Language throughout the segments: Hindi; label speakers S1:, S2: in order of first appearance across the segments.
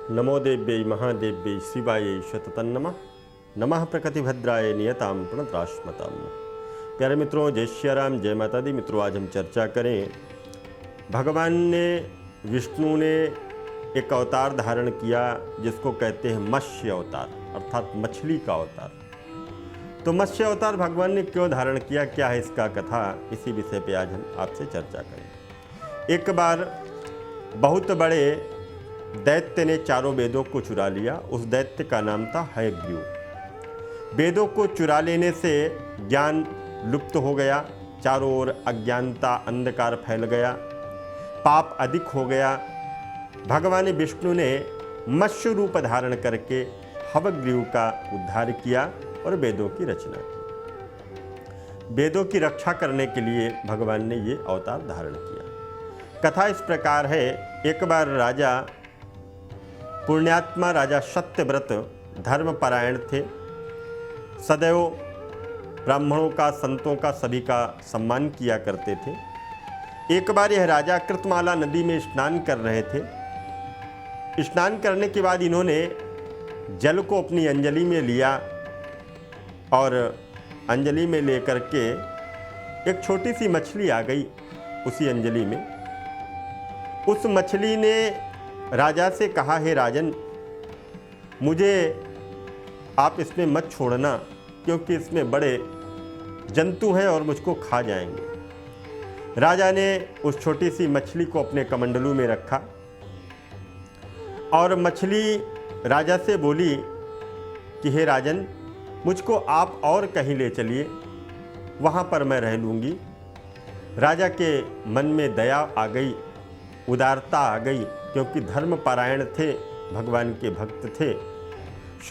S1: नमो देव्यै महादेव्यै शिवायै शततं नमः। नमः प्रकृतिभद्राय नियतां प्रणतराश्मतां। प्यारे मित्रों, जय श्री राम, जय माता दी। मित्रों, आज हम चर्चा करें, भगवान ने विष्णु ने एक अवतार धारण किया जिसको कहते हैं मत्स्य अवतार, अर्थात मछली का अवतार। तो मत्स्य अवतार भगवान ने क्यों धारण किया, क्या है इसका कथा, इसी विषय पे आज हम आपसे चर्चा करें। एक बार बहुत बड़े दैत्य ने चारों वेदों को चुरा लिया। उस दैत्य का नाम था हयग्रीव। वेदों को चुरा लेने से ज्ञान लुप्त हो गया, चारों ओर अज्ञानता अंधकार फैल गया, पाप अधिक हो गया। भगवान विष्णु ने मत्स्य रूप धारण करके हयग्रीव का उद्धार किया और वेदों की रचना की। वेदों की रक्षा करने के लिए भगवान ने ये अवतार धारण किया। कथा इस प्रकार है, एक बार राजा पुण्यात्मा राजा सत्यव्रत धर्मपरायण थे, सदैव ब्राह्मणों का, संतों का, सभी का सम्मान किया करते थे। एक बार यह राजा कृतमाला नदी में स्नान कर रहे थे। स्नान करने के बाद इन्होंने जल को अपनी अंजलि में लिया और अंजलि में लेकर के एक छोटी सी मछली आ गई उसी अंजलि में। उस मछली ने राजा से कहा, हे राजन, मुझे आप इसमें मत छोड़ना क्योंकि इसमें बड़े जंतु हैं और मुझको खा जाएंगे। राजा ने उस छोटी सी मछली को अपने कमंडलू में रखा और मछली राजा से बोली कि हे राजन, मुझको आप और कहीं ले चलिए, वहाँ पर मैं रह लूँगी। राजा के मन में दया आ गई, उदारता आ गई, क्योंकि धर्मपरायण थे, भगवान के भक्त थे।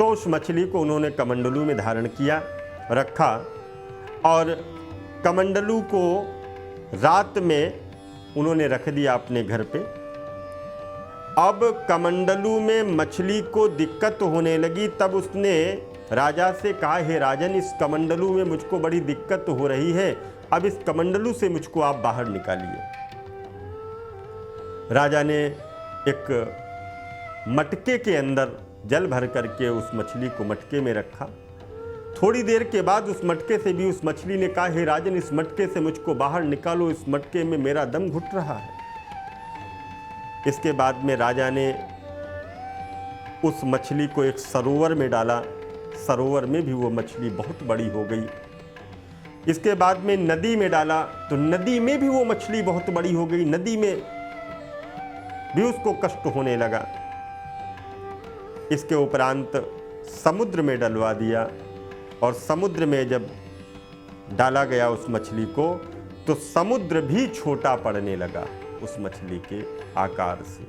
S1: उस मछली को उन्होंने कमंडलू में धारण किया, रखा और कमंडलू को रात में उन्होंने रख दिया अपने घर पे। अब कमंडलू में मछली को दिक्कत होने लगी, तब उसने राजा से कहा, हे राजन, इस कमंडलू में मुझको बड़ी दिक्कत हो रही है, अब इस कमंडलू से मुझको आप बाहर निकालिए। राजा ने एक मटके के अंदर जल भर करके उस मछली को मटके में रखा। थोड़ी देर के बाद उस मटके से भी उस मछली ने कहा, हे राजन, इस मटके से मुझको बाहर निकालो, इस मटके में मेरा दम घुट रहा है। इसके बाद में राजा ने उस मछली को एक सरोवर में डाला। सरोवर में भी वो मछली बहुत बड़ी हो गई। इसके बाद में नदी में डाला तो नदी में भी वो मछली बहुत बड़ी हो गई। नदी में भी उसको कष्ट होने लगा। इसके उपरांत समुद्र में डलवा दिया और समुद्र में जब डाला गया उस मछली को तो समुद्र भी छोटा पड़ने लगा उस मछली के आकार से।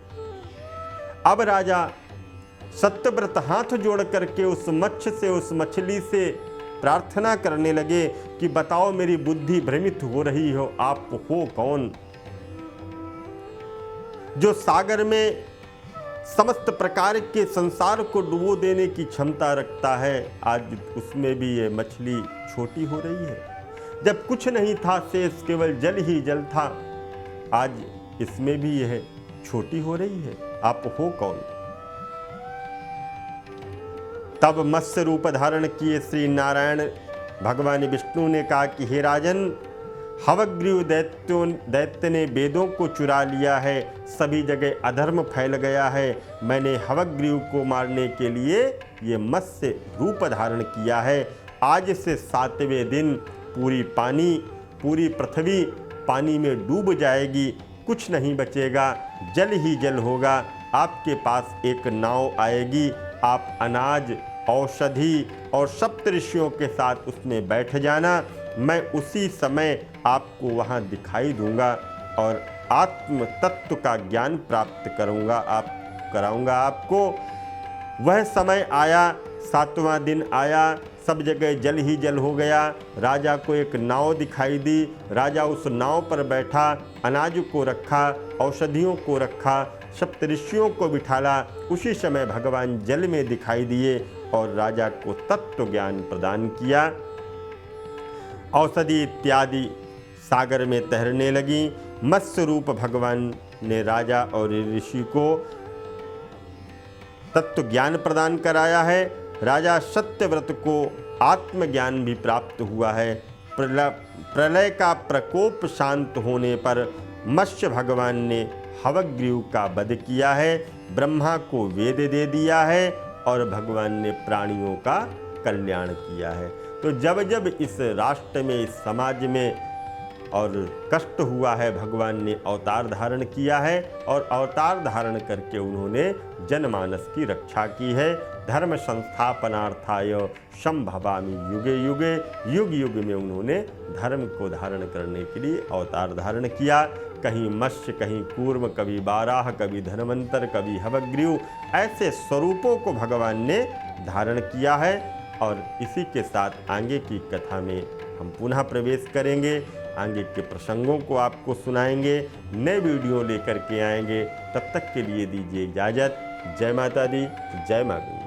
S1: अब राजा सत्यव्रत हाथ जोड़ करके उस मत्स्य से, उस मछली से प्रार्थना करने लगे कि बताओ, मेरी बुद्धि भ्रमित हो रही हो, आप हो कौन जो सागर में समस्त प्रकार के संसार को डुबो देने की क्षमता रखता है। आज उसमें भी ये मछली छोटी हो रही है। जब कुछ नहीं था, शेष केवल जल ही जल था, आज इसमें भी यह छोटी हो रही है, आप हो कौन। तब मत्स्य रूप धारण किए श्री नारायण भगवान विष्णु ने कहा कि हे राजन, हयग्रीव दैत्य ने वेदों को चुरा लिया है, सभी जगह अधर्म फैल गया है। मैंने हयग्रीव को मारने के लिए ये मत्स्य रूप धारण किया है। आज से 7वें दिन पूरी पृथ्वी पानी में डूब जाएगी, कुछ नहीं बचेगा, जल ही जल होगा। आपके पास एक नाव आएगी, आप अनाज, औषधि और सप्तऋषियों के साथ उसमें बैठ जाना। मैं उसी समय आपको वहाँ दिखाई दूंगा और आत्म तत्व का ज्ञान प्राप्त कराऊंगा आपको। वह समय आया, 7वां दिन आया, सब जगह जल ही जल हो गया। राजा को एक नाव दिखाई दी। राजा उस नाव पर बैठा, अनाज को रखा, औषधियों को रखा, सप्तऋषियों को बिठाला। उसी समय भगवान जल में दिखाई दिए और राजा को तत्व ज्ञान प्रदान किया। औषधि इत्यादि सागर में तैरने लगी। मत्स्य रूप भगवान ने राजा और ऋषि को तत्व ज्ञान प्रदान कराया है। राजा सत्यव्रत को आत्मज्ञान भी प्राप्त हुआ है। प्रलय का प्रकोप शांत होने पर मत्स्य भगवान ने हवग्रीव का वध किया है, ब्रह्मा को वेद दे दिया है और भगवान ने प्राणियों का कल्याण किया है। तो जब जब इस राष्ट्र में, इस समाज में और कष्ट हुआ है, भगवान ने अवतार धारण किया है और अवतार धारण करके उन्होंने जनमानस की रक्षा की है। धर्म संस्थापनार्थाय संभवामि युगे युगे, युग युग में उन्होंने धर्म को धारण करने के लिए अवतार धारण किया। कहीं मत्स्य, कहीं कूर्म, कभी बाराह, कभी धन्वंतर, कभी हवग्रीव, ऐसे स्वरूपों को भगवान ने धारण किया है। और इसी के साथ आगे की कथा में हम पुनः प्रवेश करेंगे, आगे के प्रसंगों को आपको सुनाएंगे, नए वीडियो लेकर के आएंगे। तब तक के लिए दीजिए इजाज़त। जय माता दी, जय माँ गंगा।